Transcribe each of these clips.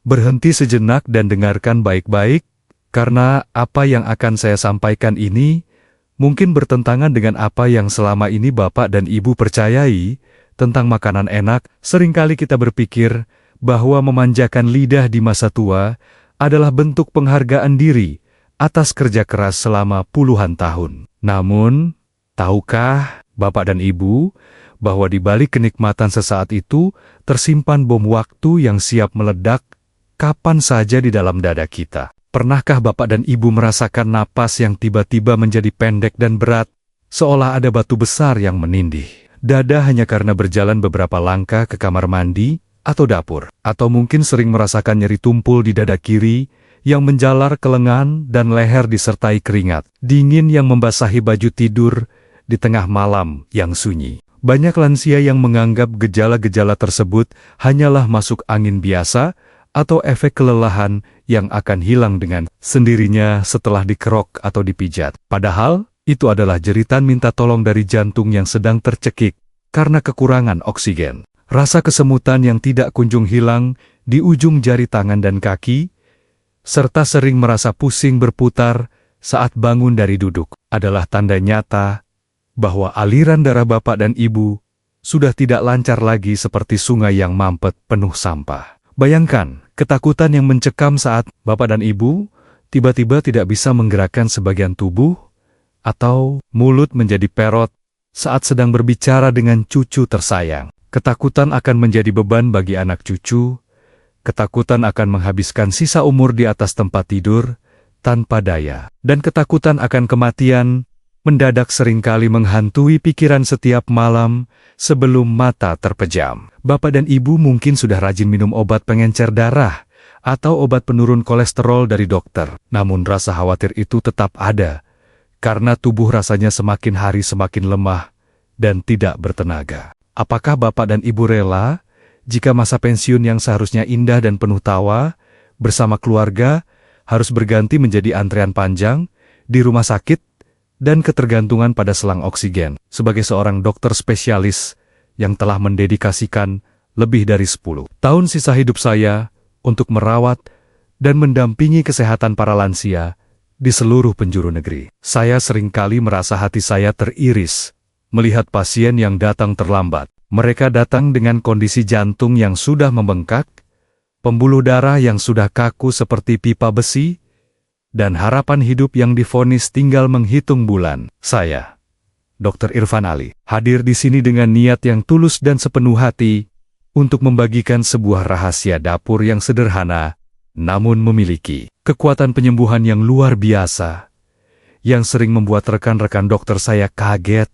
Berhenti sejenak dan dengarkan baik-baik, karena apa yang akan saya sampaikan ini mungkin bertentangan dengan apa yang selama ini Bapak dan Ibu percayai tentang makanan enak. Seringkali kita berpikir bahwa memanjakan lidah di masa tua adalah bentuk penghargaan diri atas kerja keras selama puluhan tahun. Namun, tahukah Bapak dan Ibu bahwa di balik kenikmatan sesaat itu tersimpan bom waktu yang siap meledak kapan saja di dalam dada kita? Pernahkah Bapak dan Ibu merasakan napas yang tiba-tiba menjadi pendek dan berat, seolah ada batu besar yang menindih dada hanya karena berjalan beberapa langkah ke kamar mandi atau dapur? Atau mungkin sering merasakan nyeri tumpul di dada kiri yang menjalar ke lengan dan leher disertai keringat dingin yang membasahi baju tidur di tengah malam yang sunyi. Banyak lansia yang menganggap gejala-gejala tersebut hanyalah masuk angin biasa atau efek kelelahan yang akan hilang dengan sendirinya setelah dikerok atau dipijat. Padahal, itu adalah jeritan minta tolong dari jantung yang sedang tercekik karena kekurangan oksigen. Rasa kesemutan yang tidak kunjung hilang di ujung jari tangan dan kaki, serta sering merasa pusing berputar saat bangun dari duduk, adalah tanda nyata bahwa aliran darah Bapak dan Ibu sudah tidak lancar lagi seperti sungai yang mampet penuh sampah. Bayangkan ketakutan yang mencekam saat Bapak dan Ibu tiba-tiba tidak bisa menggerakkan sebagian tubuh atau mulut menjadi perot saat sedang berbicara dengan cucu tersayang. Ketakutan akan menjadi beban bagi anak cucu, ketakutan akan menghabiskan sisa umur di atas tempat tidur tanpa daya, dan ketakutan akan kematian mendadak seringkali menghantui pikiran setiap malam sebelum mata terpejam. Bapak dan Ibu mungkin sudah rajin minum obat pengencer darah atau obat penurun kolesterol dari dokter. Namun rasa khawatir itu tetap ada, karena tubuh rasanya semakin hari semakin lemah dan tidak bertenaga. Apakah Bapak dan Ibu rela jika masa pensiun yang seharusnya indah dan penuh tawa bersama keluarga harus berganti menjadi antrean panjang di rumah sakit dan ketergantungan pada selang oksigen? Sebagai seorang dokter spesialis yang telah mendedikasikan lebih dari 10 tahun sisa hidup saya untuk merawat dan mendampingi kesehatan para lansia di seluruh penjuru negeri, saya seringkali merasa hati saya teriris melihat pasien yang datang terlambat. Mereka datang dengan kondisi jantung yang sudah membengkak, pembuluh darah yang sudah kaku seperti pipa besi, dan harapan hidup yang divonis tinggal menghitung bulan. Saya, Dr. Irfan Ali, hadir di sini dengan niat yang tulus dan sepenuh hati untuk membagikan sebuah rahasia dapur yang sederhana, namun memiliki kekuatan penyembuhan yang luar biasa, yang sering membuat rekan-rekan dokter saya kaget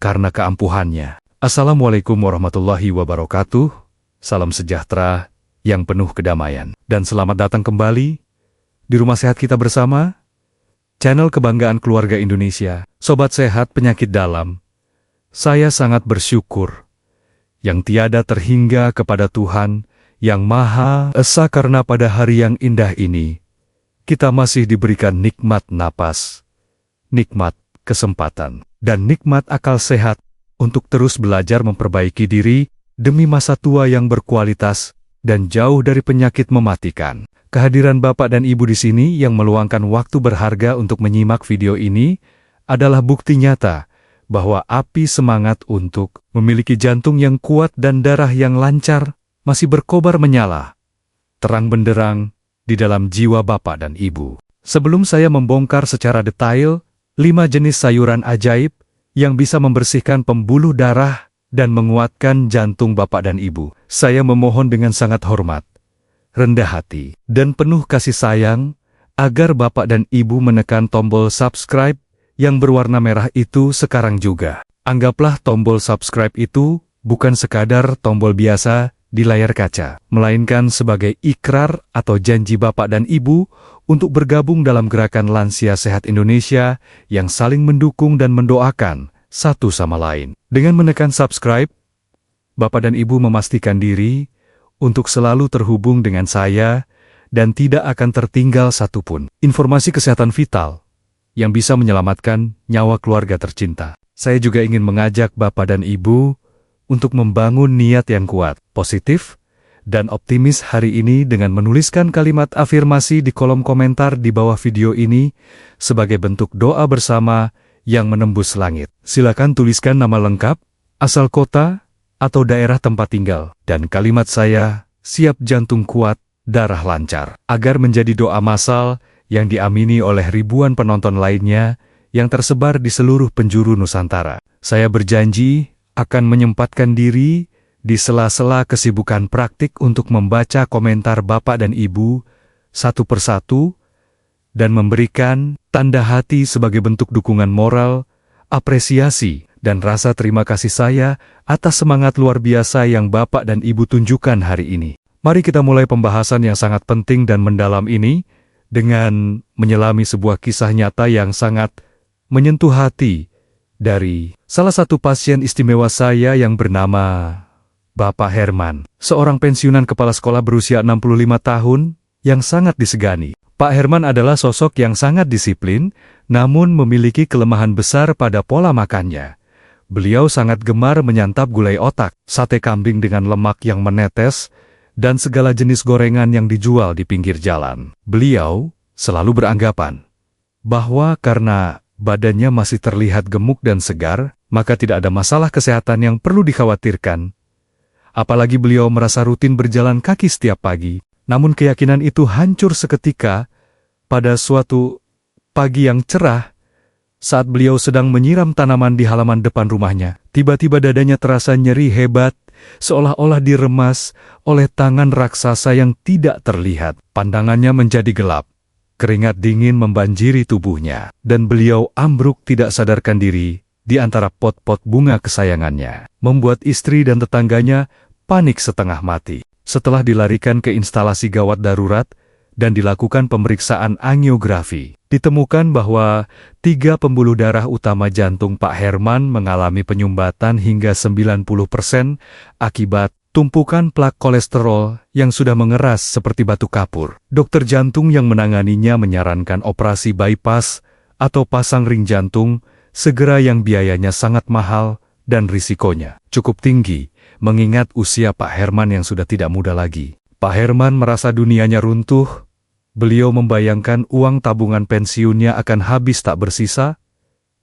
karena keampuhannya. Assalamualaikum warahmatullahi wabarakatuh, salam sejahtera yang penuh kedamaian, dan selamat datang kembali di Rumah Sehat Kita Bersama, channel kebanggaan keluarga Indonesia. Sobat sehat penyakit dalam, saya sangat bersyukur yang tiada terhingga kepada Tuhan yang Maha Esa karena pada hari yang indah ini, kita masih diberikan nikmat napas, nikmat kesempatan, dan nikmat akal sehat untuk terus belajar memperbaiki diri demi masa tua yang berkualitas dan jauh dari penyakit mematikan. Kehadiran Bapak dan Ibu di sini yang meluangkan waktu berharga untuk menyimak video ini adalah bukti nyata bahwa api semangat untuk memiliki jantung yang kuat dan darah yang lancar masih berkobar menyala, terang benderang di dalam jiwa Bapak dan Ibu. Sebelum saya membongkar secara detail 5 jenis sayuran ajaib yang bisa membersihkan pembuluh darah dan menguatkan jantung Bapak dan Ibu, saya memohon dengan sangat hormat, rendah hati, dan penuh kasih sayang, agar Bapak dan Ibu menekan tombol subscribe yang berwarna merah itu sekarang juga. Anggaplah tombol subscribe itu bukan sekadar tombol biasa di layar kaca, melainkan sebagai ikrar atau janji Bapak dan Ibu untuk bergabung dalam gerakan Lansia Sehat Indonesia yang saling mendukung dan mendoakan satu sama lain. Dengan menekan subscribe, Bapak dan Ibu memastikan diri untuk selalu terhubung dengan saya dan tidak akan tertinggal satupun informasi kesehatan vital yang bisa menyelamatkan nyawa keluarga tercinta. Saya juga ingin mengajak Bapak dan Ibu untuk membangun niat yang kuat, positif, dan optimis hari ini dengan menuliskan kalimat afirmasi di kolom komentar di bawah video ini sebagai bentuk doa bersama yang menembus langit. Silakan tuliskan nama lengkap, asal kota, atau daerah tempat tinggal, dan kalimat saya, siap jantung kuat, darah lancar, agar menjadi doa massal yang diamini oleh ribuan penonton lainnya yang tersebar di seluruh penjuru Nusantara. Saya berjanji akan menyempatkan diri di sela-sela kesibukan praktik untuk membaca komentar Bapak dan Ibu satu persatu dan memberikan tanda hati sebagai bentuk dukungan moral, apresiasi, dan rasa terima kasih saya atas semangat luar biasa yang Bapak dan Ibu tunjukkan hari ini. Mari kita mulai pembahasan yang sangat penting dan mendalam ini dengan menyelami sebuah kisah nyata yang sangat menyentuh hati dari salah satu pasien istimewa saya yang bernama Bapak Herman, seorang pensiunan kepala sekolah berusia 65 tahun yang sangat disegani. Pak Herman adalah sosok yang sangat disiplin, namun memiliki kelemahan besar pada pola makannya. Beliau sangat gemar menyantap gulai otak, sate kambing dengan lemak yang menetes, dan segala jenis gorengan yang dijual di pinggir jalan. Beliau selalu beranggapan bahwa karena badannya masih terlihat gemuk dan segar, maka tidak ada masalah kesehatan yang perlu dikhawatirkan. Apalagi beliau merasa rutin berjalan kaki setiap pagi. Namun keyakinan itu hancur seketika pada suatu pagi yang cerah saat beliau sedang menyiram tanaman di halaman depan rumahnya. Tiba-tiba dadanya terasa nyeri hebat, seolah-olah diremas oleh tangan raksasa yang tidak terlihat. Pandangannya menjadi gelap. Keringat dingin membanjiri tubuhnya, dan beliau ambruk tidak sadarkan diri di antara pot-pot bunga kesayangannya, membuat istri dan tetangganya panik setengah mati. Setelah dilarikan ke instalasi gawat darurat dan dilakukan pemeriksaan angiografi, ditemukan bahwa 3 pembuluh darah utama jantung Pak Herman mengalami penyumbatan hingga 90% akibat tumpukan plak kolesterol yang sudah mengeras seperti batu kapur. Dokter jantung yang menanganinya menyarankan operasi bypass atau pasang ring jantung segera yang biayanya sangat mahal dan risikonya cukup tinggi, mengingat usia Pak Herman yang sudah tidak muda lagi. Pak Herman merasa dunianya runtuh. Beliau membayangkan uang tabungan pensiunnya akan habis tak bersisa,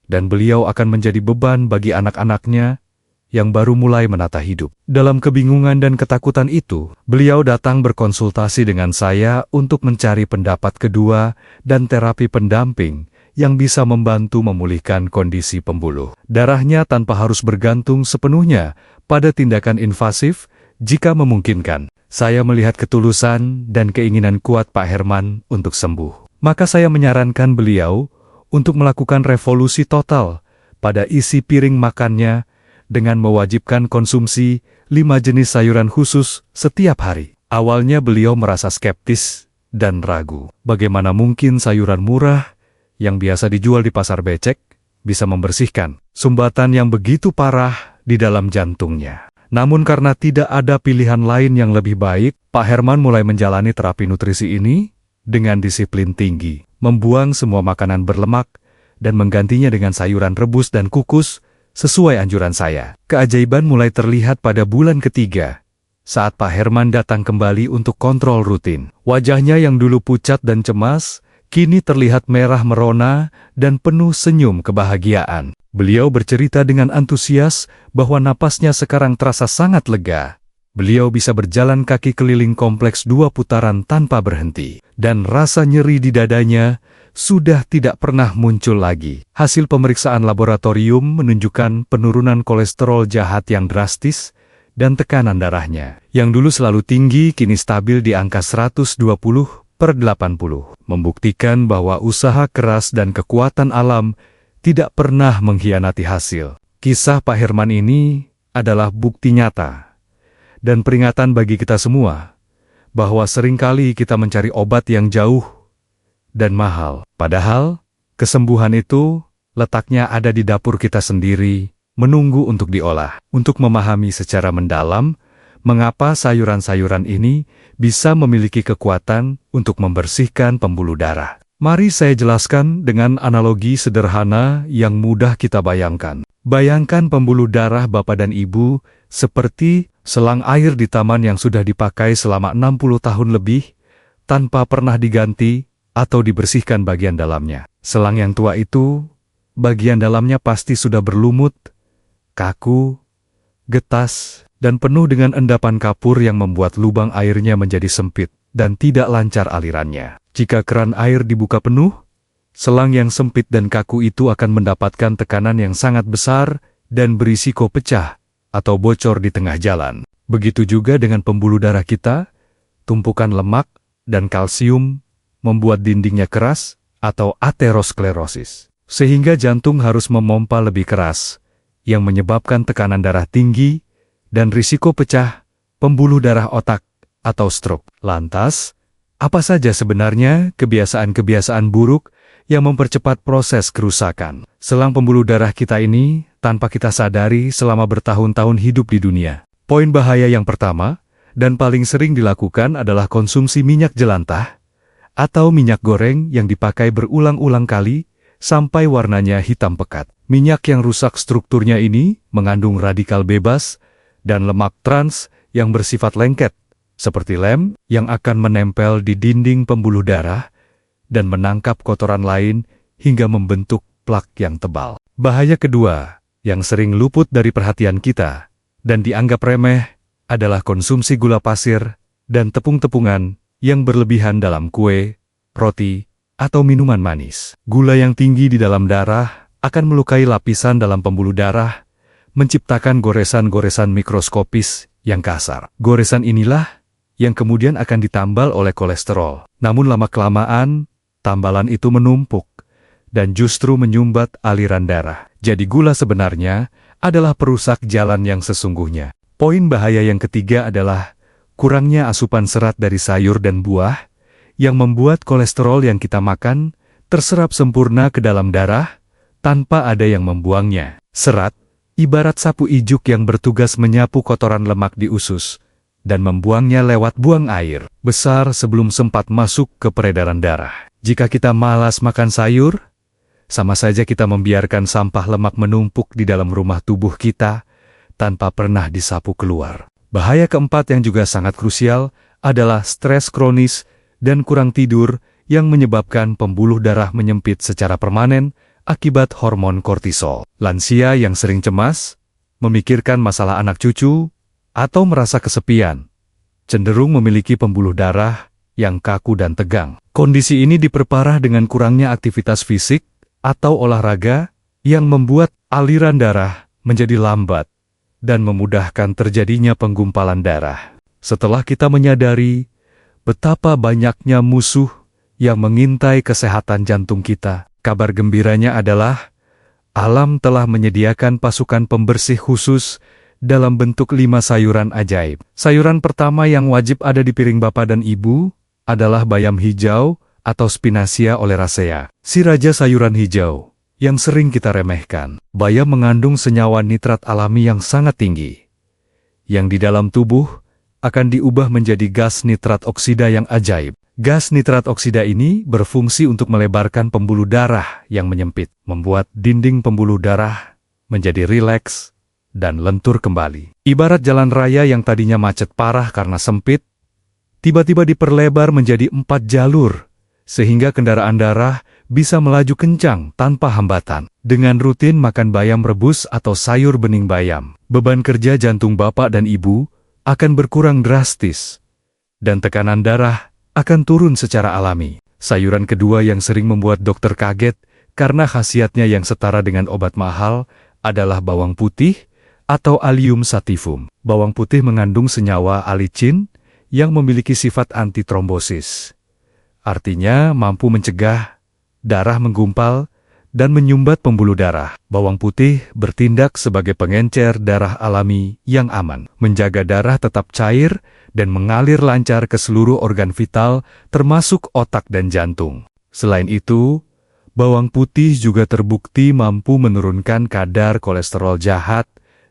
dan beliau akan menjadi beban bagi anak-anaknya yang baru mulai menata hidup. Dalam kebingungan dan ketakutan itu, beliau datang berkonsultasi dengan saya untuk mencari pendapat kedua dan terapi pendamping yang bisa membantu memulihkan kondisi pembuluh darahnya tanpa harus bergantung sepenuhnya pada tindakan invasif jika memungkinkan. Saya melihat ketulusan dan keinginan kuat Pak Herman untuk sembuh. Maka saya menyarankan beliau untuk melakukan revolusi total pada isi piring makannya dengan mewajibkan konsumsi 5 jenis sayuran khusus setiap hari. Awalnya beliau merasa skeptis dan ragu. Bagaimana mungkin sayuran murah yang biasa dijual di pasar becek bisa membersihkan sumbatan yang begitu parah di dalam jantungnya. Namun karena tidak ada pilihan lain yang lebih baik, Pak Herman mulai menjalani terapi nutrisi ini dengan disiplin tinggi, membuang semua makanan berlemak dan menggantinya dengan sayuran rebus dan kukus sesuai anjuran saya. Keajaiban mulai terlihat pada bulan ketiga, saat Pak Herman datang kembali untuk kontrol rutin. Wajahnya yang dulu pucat dan cemas, kini terlihat merah merona dan penuh senyum kebahagiaan. Beliau bercerita dengan antusias bahwa napasnya sekarang terasa sangat lega. Beliau bisa berjalan kaki keliling kompleks 2 putaran tanpa berhenti, dan rasa nyeri di dadanya sudah tidak pernah muncul lagi. Hasil pemeriksaan laboratorium menunjukkan penurunan kolesterol jahat yang drastis dan tekanan darahnya, yang dulu selalu tinggi kini stabil di angka 120/80, membuktikan bahwa usaha keras dan kekuatan alam tidak pernah mengkhianati hasil. Kisah Pak Herman ini adalah bukti nyata dan peringatan bagi kita semua bahwa seringkali kita mencari obat yang jauh dan mahal. Padahal, kesembuhan itu letaknya ada di dapur kita sendiri, menunggu untuk diolah. Untuk memahami secara mendalam, mengapa sayuran-sayuran ini bisa memiliki kekuatan untuk membersihkan pembuluh darah. Mari saya jelaskan dengan analogi sederhana yang mudah kita bayangkan. Bayangkan pembuluh darah Bapak dan Ibu seperti Selang air di taman yang sudah dipakai selama 60 tahun lebih, tanpa pernah diganti atau dibersihkan bagian dalamnya. Selang yang tua itu, bagian dalamnya pasti sudah berlumut, kaku, getas, dan penuh dengan endapan kapur yang membuat lubang airnya menjadi sempit dan tidak lancar alirannya. Jika keran air dibuka penuh, selang yang sempit dan kaku itu akan mendapatkan tekanan yang sangat besar dan berisiko pecah atau bocor di tengah jalan. Begitu juga dengan pembuluh darah kita, tumpukan lemak dan kalsium membuat dindingnya keras atau aterosklerosis. Sehingga jantung harus memompa lebih keras, yang menyebabkan tekanan darah tinggi dan risiko pecah pembuluh darah otak atau stroke. Lantas, apa saja sebenarnya kebiasaan-kebiasaan buruk yang mempercepat proses kerusakan selang pembuluh darah kita ini tanpa kita sadari selama bertahun-tahun hidup di dunia? Poin bahaya yang pertama, dan paling sering dilakukan adalah konsumsi minyak jelantah atau minyak goreng yang dipakai berulang-ulang kali sampai warnanya hitam pekat. Minyak yang rusak strukturnya ini mengandung radikal bebas dan lemak trans yang bersifat lengket, seperti lem yang akan menempel di dinding pembuluh darah dan menangkap kotoran lain hingga membentuk plak yang tebal. Bahaya kedua, yang sering luput dari perhatian kita dan dianggap remeh, adalah konsumsi gula pasir dan tepung-tepungan yang berlebihan dalam kue, roti, atau minuman manis. Gula yang tinggi di dalam darah akan melukai lapisan dalam pembuluh darah, menciptakan goresan-goresan mikroskopis yang kasar. Goresan inilah yang kemudian akan ditambal oleh kolesterol. Namun lama-kelamaan, tambalan itu menumpuk dan justru menyumbat aliran darah. Jadi gula sebenarnya adalah perusak jalan yang sesungguhnya. Poin bahaya yang ketiga adalah kurangnya asupan serat dari sayur dan buah yang membuat kolesterol yang kita makan terserap sempurna ke dalam darah tanpa ada yang membuangnya. Serat ibarat sapu ijuk yang bertugas menyapu kotoran lemak di usus dan membuangnya lewat buang air besar sebelum sempat masuk ke peredaran darah. Jika kita malas makan sayur, sama saja kita membiarkan sampah lemak menumpuk di dalam rumah tubuh kita tanpa pernah disapu keluar. Bahaya keempat yang juga sangat krusial adalah stres kronis dan kurang tidur yang menyebabkan pembuluh darah menyempit secara permanen akibat hormon kortisol. Lansia yang sering cemas, memikirkan masalah anak cucu, atau merasa kesepian, cenderung memiliki pembuluh darah yang kaku dan tegang. Kondisi ini diperparah dengan kurangnya aktivitas fisik atau olahraga yang membuat aliran darah menjadi lambat dan memudahkan terjadinya penggumpalan darah. Setelah kita menyadari betapa banyaknya musuh yang mengintai kesehatan jantung kita, kabar gembiranya adalah alam telah menyediakan pasukan pembersih khusus dalam bentuk 5 sayuran ajaib. Sayuran pertama yang wajib ada di piring Bapak dan Ibu adalah bayam hijau atau Spinacia oleracea, si raja sayuran hijau yang sering kita remehkan. Bayam mengandung senyawa nitrat alami yang sangat tinggi, yang di dalam tubuh akan diubah menjadi gas nitrat oksida yang ajaib. Gas nitrat oksida ini berfungsi untuk melebarkan pembuluh darah yang menyempit, membuat dinding pembuluh darah menjadi rileks dan lentur kembali. Ibarat jalan raya yang tadinya macet parah karena sempit, tiba-tiba diperlebar menjadi 4 jalur, sehingga kendaraan darah bisa melaju kencang tanpa hambatan. Dengan rutin makan bayam rebus atau sayur bening bayam, beban kerja jantung Bapak dan Ibu akan berkurang drastis, dan tekanan darah akan turun secara alami. Sayuran kedua yang sering membuat dokter kaget karena khasiatnya yang setara dengan obat mahal adalah bawang putih atau Allium sativum. Bawang putih mengandung senyawa allicin yang memiliki sifat antitrombosis. Artinya mampu mencegah darah menggumpal dan menyumbat pembuluh darah. Bawang putih bertindak sebagai pengencer darah alami yang aman, menjaga darah tetap cair dan mengalir lancar ke seluruh organ vital termasuk otak dan jantung. Selain itu, bawang putih juga terbukti mampu menurunkan kadar kolesterol jahat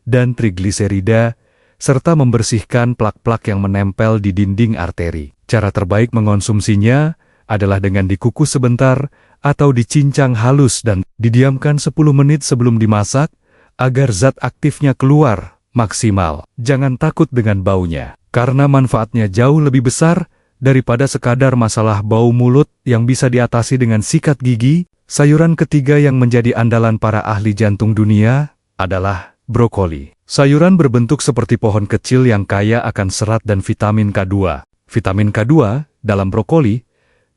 dan trigliserida serta membersihkan plak-plak yang menempel di dinding arteri. Cara terbaik mengonsumsinya adalah dengan dikukus sebentar atau dicincang halus dan didiamkan 10 menit sebelum dimasak agar zat aktifnya keluar maksimal. Jangan takut dengan baunya, karena manfaatnya jauh lebih besar daripada sekadar masalah bau mulut yang bisa diatasi dengan sikat gigi. Sayuran ketiga yang menjadi andalan para ahli jantung dunia adalah brokoli. Sayuran berbentuk seperti pohon kecil yang kaya akan serat dan vitamin K2. Vitamin K2 dalam brokoli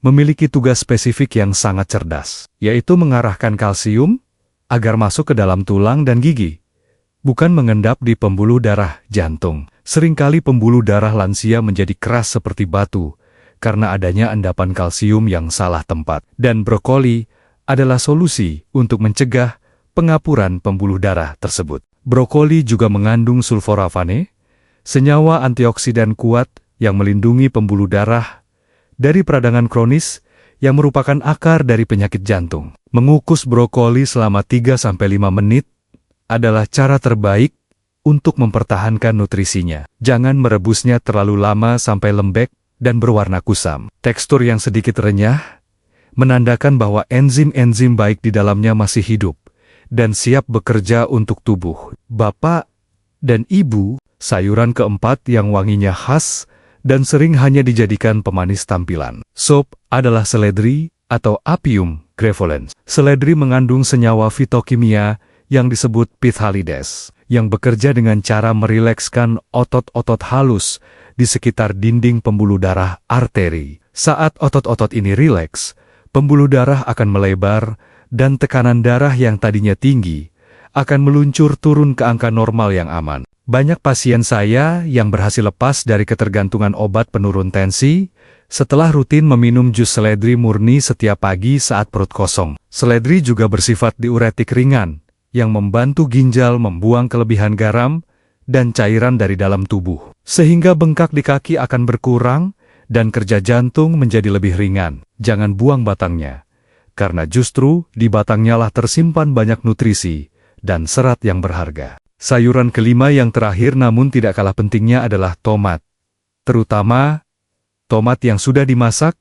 memiliki tugas spesifik yang sangat cerdas, yaitu mengarahkan kalsium agar masuk ke dalam tulang dan gigi, bukan mengendap di pembuluh darah jantung. Seringkali pembuluh darah lansia menjadi keras seperti batu karena adanya endapan kalsium yang salah tempat. Dan brokoli adalah solusi untuk mencegah pengapuran pembuluh darah tersebut. Brokoli juga mengandung sulforafane, senyawa antioksidan kuat yang melindungi pembuluh darah dari peradangan kronis yang merupakan akar dari penyakit jantung. Mengukus brokoli selama 3-5 menit adalah cara terbaik untuk mempertahankan nutrisinya. Jangan merebusnya terlalu lama sampai lembek dan berwarna kusam. Tekstur yang sedikit renyah menandakan bahwa enzim-enzim baik di dalamnya masih hidup dan siap bekerja untuk tubuh. Bapak dan Ibu, sayuran keempat yang wanginya khas dan sering hanya dijadikan pemanis tampilan. Sop adalah seledri atau Apium grevolens. Seledri mengandung senyawa fitokimia yang disebut pithalides, yang bekerja dengan cara merilekskan otot-otot halus di sekitar dinding pembuluh darah arteri. Saat otot-otot ini rileks, pembuluh darah akan melebar dan tekanan darah yang tadinya tinggi akan meluncur turun ke angka normal yang aman. Banyak pasien saya yang berhasil lepas dari ketergantungan obat penurun tensi setelah rutin meminum jus seledri murni setiap pagi saat perut kosong. Seledri juga bersifat diuretik ringan yang membantu ginjal membuang kelebihan garam dan cairan dari dalam tubuh, sehingga bengkak di kaki akan berkurang dan kerja jantung menjadi lebih ringan. Jangan buang batangnya, karena justru di batangnya lah tersimpan banyak nutrisi dan serat yang berharga. Sayuran kelima yang terakhir namun tidak kalah pentingnya adalah tomat, terutama tomat yang sudah dimasak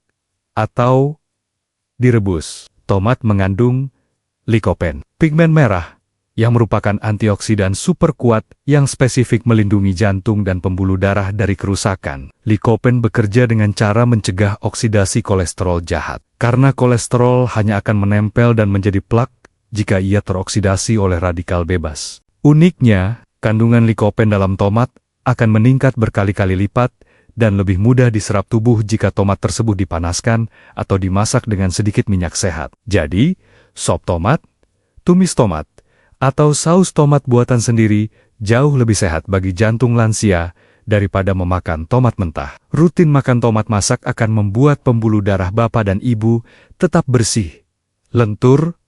atau direbus. Tomat mengandung likopen, pigmen merah, yang merupakan antioksidan super kuat yang spesifik melindungi jantung dan pembuluh darah dari kerusakan. Likopen bekerja dengan cara mencegah oksidasi kolesterol jahat, karena kolesterol hanya akan menempel dan menjadi plak jika ia teroksidasi oleh radikal bebas. Uniknya, kandungan likopen dalam tomat akan meningkat berkali-kali lipat dan lebih mudah diserap tubuh jika tomat tersebut dipanaskan atau dimasak dengan sedikit minyak sehat. Jadi, sop tomat, tumis tomat, atau saus tomat buatan sendiri jauh lebih sehat bagi jantung lansia daripada memakan tomat mentah. Rutin makan tomat masak akan membuat pembuluh darah Bapak dan Ibu tetap bersih, lentur,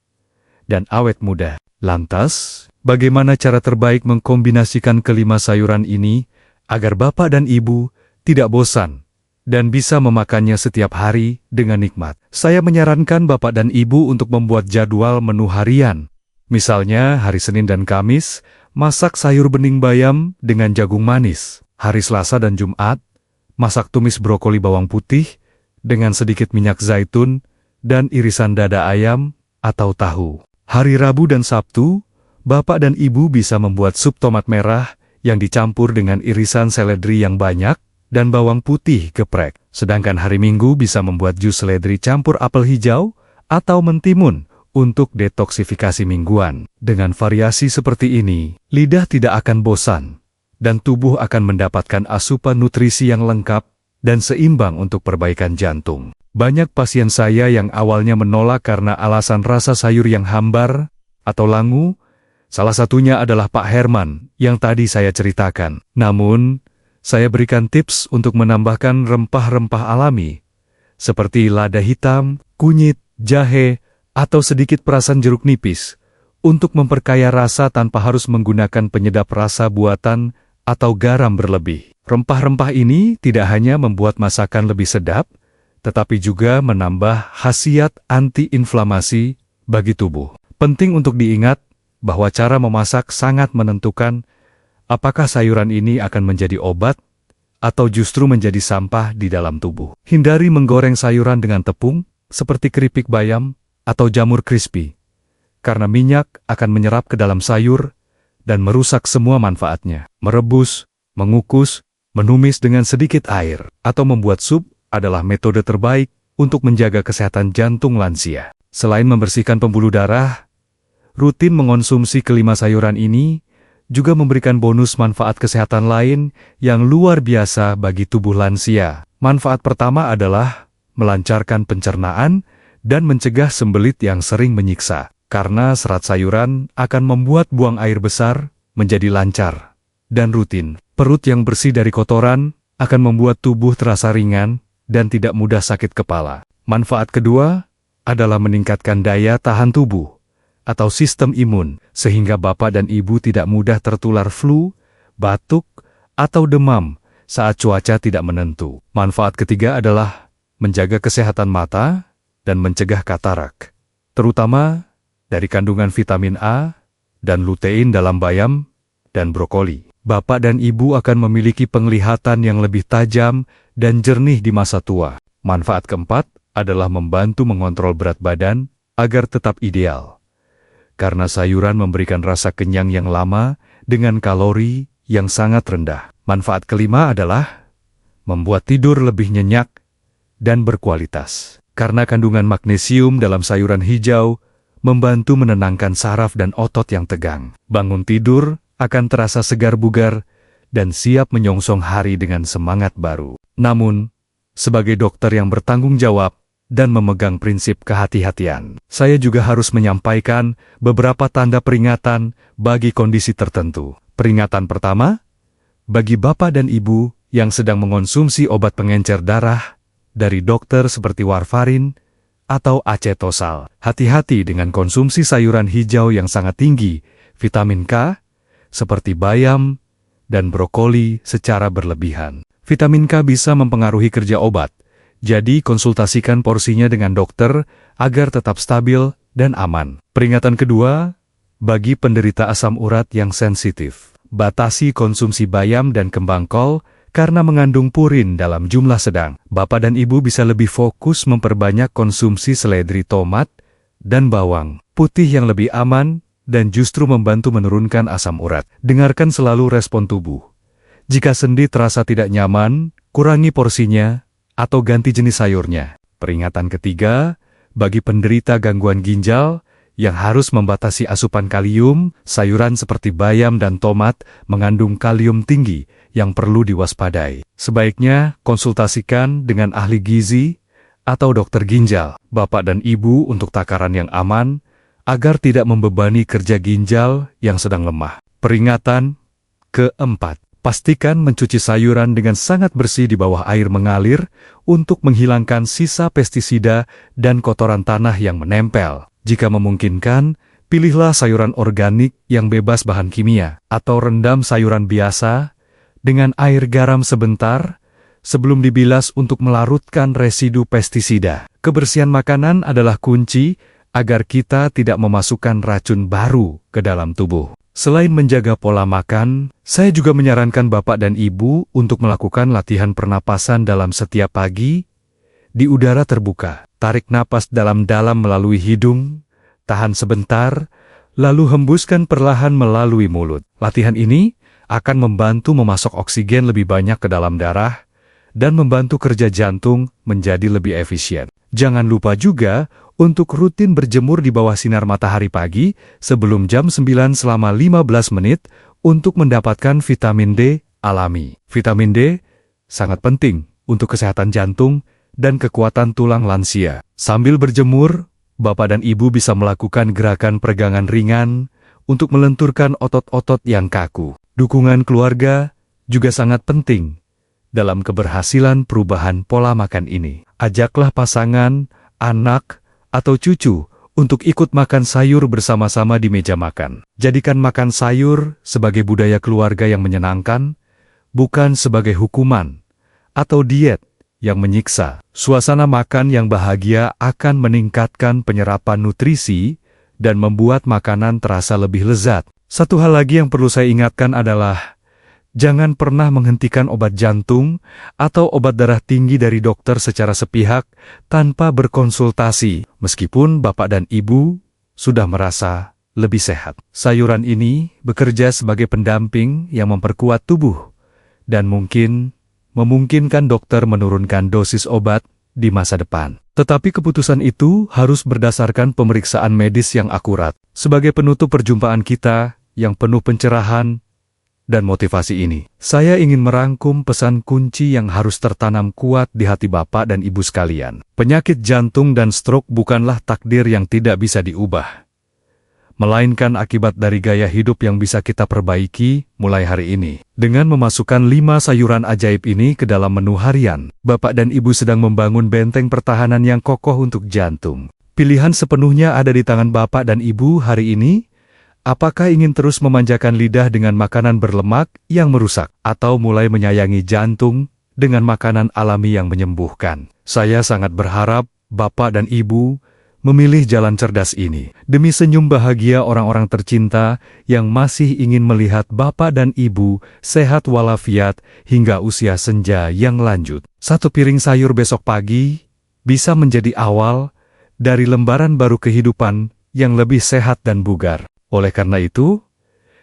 dan awet muda. Lantas, bagaimana cara terbaik mengkombinasikan kelima sayuran ini agar Bapak dan Ibu tidak bosan dan bisa memakannya setiap hari dengan nikmat? Saya menyarankan Bapak dan Ibu untuk membuat jadwal menu harian. Misalnya, hari Senin dan Kamis, masak sayur bening bayam dengan jagung manis. Hari Selasa dan Jumat, masak tumis brokoli bawang putih dengan sedikit minyak zaitun dan irisan dada ayam atau tahu. Hari Rabu dan Sabtu, Bapak dan Ibu bisa membuat sup tomat merah yang dicampur dengan irisan seledri yang banyak dan bawang putih geprek. Sedangkan hari Minggu bisa membuat jus seledri campur apel hijau atau mentimun untuk detoksifikasi mingguan. Dengan variasi seperti ini, lidah tidak akan bosan dan tubuh akan mendapatkan asupan nutrisi yang lengkap dan seimbang untuk perbaikan jantung. Banyak pasien saya yang awalnya menolak karena alasan rasa sayur yang hambar atau langu, salah satunya adalah Pak Herman yang tadi saya ceritakan. Namun, saya berikan tips untuk menambahkan rempah-rempah alami, seperti lada hitam, kunyit, jahe, atau sedikit perasan jeruk nipis, untuk memperkaya rasa tanpa harus menggunakan penyedap rasa buatan atau garam berlebih. Rempah-rempah ini tidak hanya membuat masakan lebih sedap, tetapi juga menambah khasiat anti-inflamasi bagi tubuh. Penting untuk diingat bahwa cara memasak sangat menentukan apakah sayuran ini akan menjadi obat atau justru menjadi sampah di dalam tubuh. Hindari menggoreng sayuran dengan tepung, seperti keripik bayam atau jamur crispy, karena minyak akan menyerap ke dalam sayur dan merusak semua manfaatnya. Merebus, mengukus, menumis dengan sedikit air, atau membuat sup adalah metode terbaik untuk menjaga kesehatan jantung lansia. Selain membersihkan pembuluh darah, rutin mengonsumsi kelima sayuran ini juga memberikan bonus manfaat kesehatan lain yang luar biasa bagi tubuh lansia. Manfaat pertama adalah melancarkan pencernaan dan mencegah sembelit yang sering menyiksa. Karena serat sayuran akan membuat buang air besar menjadi lancar dan rutin. Perut yang bersih dari kotoran akan membuat tubuh terasa ringan dan tidak mudah sakit kepala. Manfaat kedua adalah meningkatkan daya tahan tubuh atau sistem imun, sehingga bapak dan ibu tidak mudah tertular flu, batuk, atau demam saat cuaca tidak menentu. Manfaat ketiga adalah menjaga kesehatan mata dan mencegah katarak, terutama dari kandungan vitamin A dan lutein dalam bayam dan brokoli. Bapak dan ibu akan memiliki penglihatan yang lebih tajam dan jernih di masa tua. Manfaat keempat adalah membantu mengontrol berat badan agar tetap ideal. Karena sayuran memberikan rasa kenyang yang lama dengan kalori yang sangat rendah. Manfaat kelima adalah membuat tidur lebih nyenyak dan berkualitas. Karena kandungan magnesium dalam sayuran hijau membantu menenangkan saraf dan otot yang tegang. Bangun tidur akan terasa segar bugar dan siap menyongsong hari dengan semangat baru. Namun, sebagai dokter yang bertanggung jawab dan memegang prinsip kehati-hatian, saya juga harus menyampaikan beberapa tanda peringatan bagi kondisi tertentu. Peringatan pertama, bagi bapak dan ibu yang sedang mengonsumsi obat pengencer darah dari dokter seperti warfarin atau acetosal. Hati-hati dengan konsumsi sayuran hijau yang sangat tinggi vitamin K, seperti bayam dan brokoli secara berlebihan. Vitamin K bisa mempengaruhi kerja obat, jadi konsultasikan porsinya dengan dokter agar tetap stabil dan aman. Peringatan kedua, bagi penderita asam urat yang sensitif, batasi konsumsi bayam dan kembang kol karena mengandung purin dalam jumlah sedang. Bapak dan ibu bisa lebih fokus memperbanyak konsumsi seledri, tomat, dan bawang putih yang lebih aman dan justru membantu menurunkan asam urat. Dengarkan selalu respon tubuh. Jika sendi terasa tidak nyaman, kurangi porsinya atau ganti jenis sayurnya. Peringatan ketiga, bagi penderita gangguan ginjal yang harus membatasi asupan kalium, sayuran seperti bayam dan tomat mengandung kalium tinggi yang perlu diwaspadai. Sebaiknya konsultasikan dengan ahli gizi atau dokter ginjal, bapak dan ibu untuk takaran yang aman, agar tidak membebani kerja ginjal yang sedang lemah. Peringatan keempat, pastikan mencuci sayuran dengan sangat bersih di bawah air mengalir untuk menghilangkan sisa pestisida dan kotoran tanah yang menempel. Jika memungkinkan, pilihlah sayuran organik yang bebas bahan kimia, atau rendam sayuran biasa dengan air garam sebentar sebelum dibilas untuk melarutkan residu pestisida. Kebersihan makanan adalah kunci agar kita tidak memasukkan racun baru ke dalam tubuh. Selain menjaga pola makan, saya juga menyarankan bapak dan ibu untuk melakukan latihan pernapasan dalam setiap pagi di udara terbuka. Tarik napas dalam-dalam melalui hidung, tahan sebentar, lalu hembuskan perlahan melalui mulut. Latihan ini akan membantu memasok oksigen lebih banyak ke dalam darah dan membantu kerja jantung menjadi lebih efisien. Jangan lupa juga untuk rutin berjemur di bawah sinar matahari pagi sebelum jam 9 selama 15 menit untuk mendapatkan vitamin D alami. Vitamin D sangat penting untuk kesehatan jantung dan kekuatan tulang lansia. Sambil berjemur, bapak dan ibu bisa melakukan gerakan peregangan ringan untuk melenturkan otot-otot yang kaku. Dukungan keluarga juga sangat penting dalam keberhasilan perubahan pola makan ini. Ajaklah pasangan, anak, atau cucu untuk ikut makan sayur bersama-sama di meja makan. Jadikan makan sayur sebagai budaya keluarga yang menyenangkan, bukan sebagai hukuman atau diet yang menyiksa. Suasana makan yang bahagia akan meningkatkan penyerapan nutrisi dan membuat makanan terasa lebih lezat. Satu hal lagi yang perlu saya ingatkan adalah, jangan pernah menghentikan obat jantung atau obat darah tinggi dari dokter secara sepihak tanpa berkonsultasi. Meskipun bapak dan ibu sudah merasa lebih sehat. Sayuran ini bekerja sebagai pendamping yang memperkuat tubuh dan memungkinkan dokter menurunkan dosis obat di masa depan. Tetapi keputusan itu harus berdasarkan pemeriksaan medis yang akurat. Sebagai penutup perjumpaan kita yang penuh pencerahan dan motivasi ini, saya ingin merangkum pesan kunci yang harus tertanam kuat di hati Bapak dan Ibu sekalian. Penyakit jantung dan stroke bukanlah takdir yang tidak bisa diubah, melainkan akibat dari gaya hidup yang bisa kita perbaiki mulai hari ini. Dengan memasukkan 5 sayuran ajaib ini ke dalam menu harian, Bapak dan Ibu sedang membangun benteng pertahanan yang kokoh untuk jantung. Pilihan sepenuhnya ada di tangan Bapak dan Ibu hari ini. Apakah ingin terus memanjakan lidah dengan makanan berlemak yang merusak, atau mulai menyayangi jantung dengan makanan alami yang menyembuhkan? Saya sangat berharap Bapak dan Ibu memilih jalan cerdas ini, demi senyum bahagia orang-orang tercinta yang masih ingin melihat Bapak dan Ibu sehat walafiat hingga usia senja yang lanjut. 1 piring sayur besok pagi bisa menjadi awal dari lembaran baru kehidupan yang lebih sehat dan bugar. Oleh karena itu,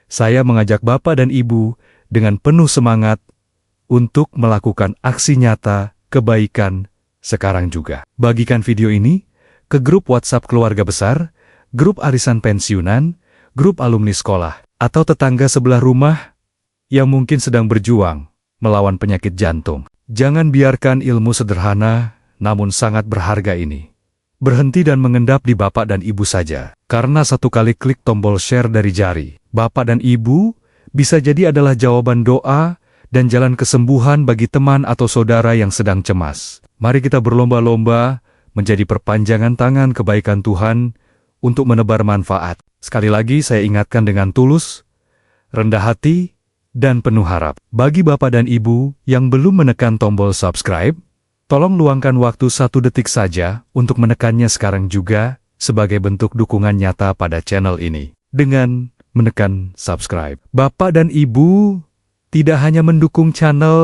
saya mengajak Bapak dan Ibu dengan penuh semangat untuk melakukan aksi nyata kebaikan sekarang juga. Bagikan video ini ke grup WhatsApp keluarga besar, grup arisan pensiunan, grup alumni sekolah, atau tetangga sebelah rumah yang mungkin sedang berjuang melawan penyakit jantung. Jangan biarkan ilmu sederhana namun sangat berharga ini berhenti dan mengendap di Bapak dan Ibu saja. Karena 1 kali klik tombol share dari jari Bapak dan Ibu bisa jadi adalah jawaban doa dan jalan kesembuhan bagi teman atau saudara yang sedang cemas. Mari kita berlomba-lomba menjadi perpanjangan tangan kebaikan Tuhan untuk menebar manfaat. Sekali lagi saya ingatkan dengan tulus, rendah hati, dan penuh harap. Bagi Bapak dan Ibu yang belum menekan tombol subscribe, tolong luangkan waktu 1 detik saja untuk menekannya sekarang juga sebagai bentuk dukungan nyata pada channel ini. Dengan menekan subscribe, Bapak dan Ibu tidak hanya mendukung channel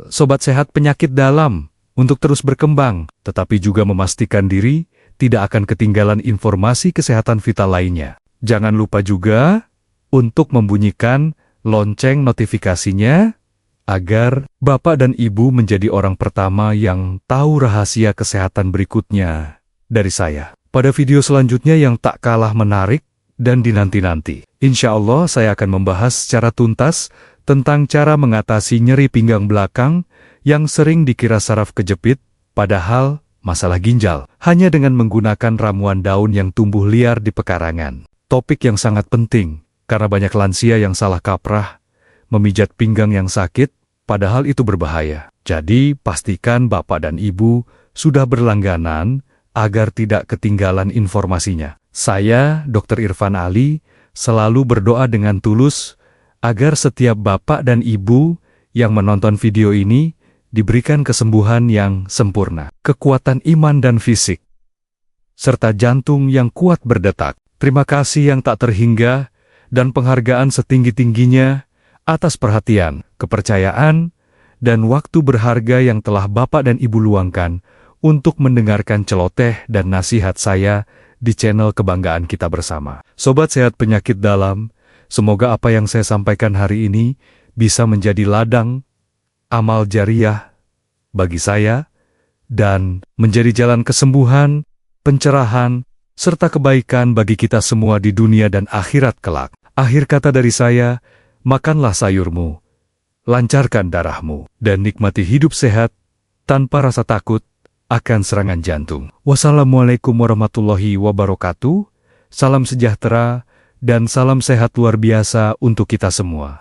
Sobat Sehat Penyakit Dalam untuk terus berkembang, tetapi juga memastikan diri tidak akan ketinggalan informasi kesehatan vital lainnya. Jangan lupa juga untuk membunyikan lonceng notifikasinya agar Bapak dan Ibu menjadi orang pertama yang tahu rahasia kesehatan berikutnya dari saya. Pada video selanjutnya yang tak kalah menarik dan dinanti-nanti, insya Allah saya akan membahas secara tuntas tentang cara mengatasi nyeri pinggang belakang yang sering dikira saraf kejepit, padahal masalah ginjal hanya dengan menggunakan ramuan daun yang tumbuh liar di pekarangan. Topik yang sangat penting, karena banyak lansia yang salah kaprah memijat pinggang yang sakit, padahal itu berbahaya. Jadi, pastikan Bapak dan Ibu sudah berlangganan agar tidak ketinggalan informasinya. Saya, Dr. Irfan Ali, selalu berdoa dengan tulus agar setiap Bapak dan Ibu yang menonton video ini diberikan kesembuhan yang sempurna, kekuatan iman dan fisik, serta jantung yang kuat berdetak. Terima kasih yang tak terhingga dan penghargaan setinggi-tingginya atas perhatian, kepercayaan, dan waktu berharga yang telah Bapak dan Ibu luangkan untuk mendengarkan celoteh dan nasihat saya di channel kebanggaan kita bersama. Sobat Sehat Penyakit Dalam, semoga apa yang saya sampaikan hari ini bisa menjadi ladang amal jariah bagi saya dan menjadi jalan kesembuhan, pencerahan, serta kebaikan bagi kita semua di dunia dan akhirat kelak. Akhir kata dari saya, makanlah sayurmu, lancarkan darahmu, dan nikmati hidup sehat tanpa rasa takut akan serangan jantung. Wassalamualaikum warahmatullahi wabarakatuh, salam sejahtera, dan salam sehat luar biasa untuk kita semua.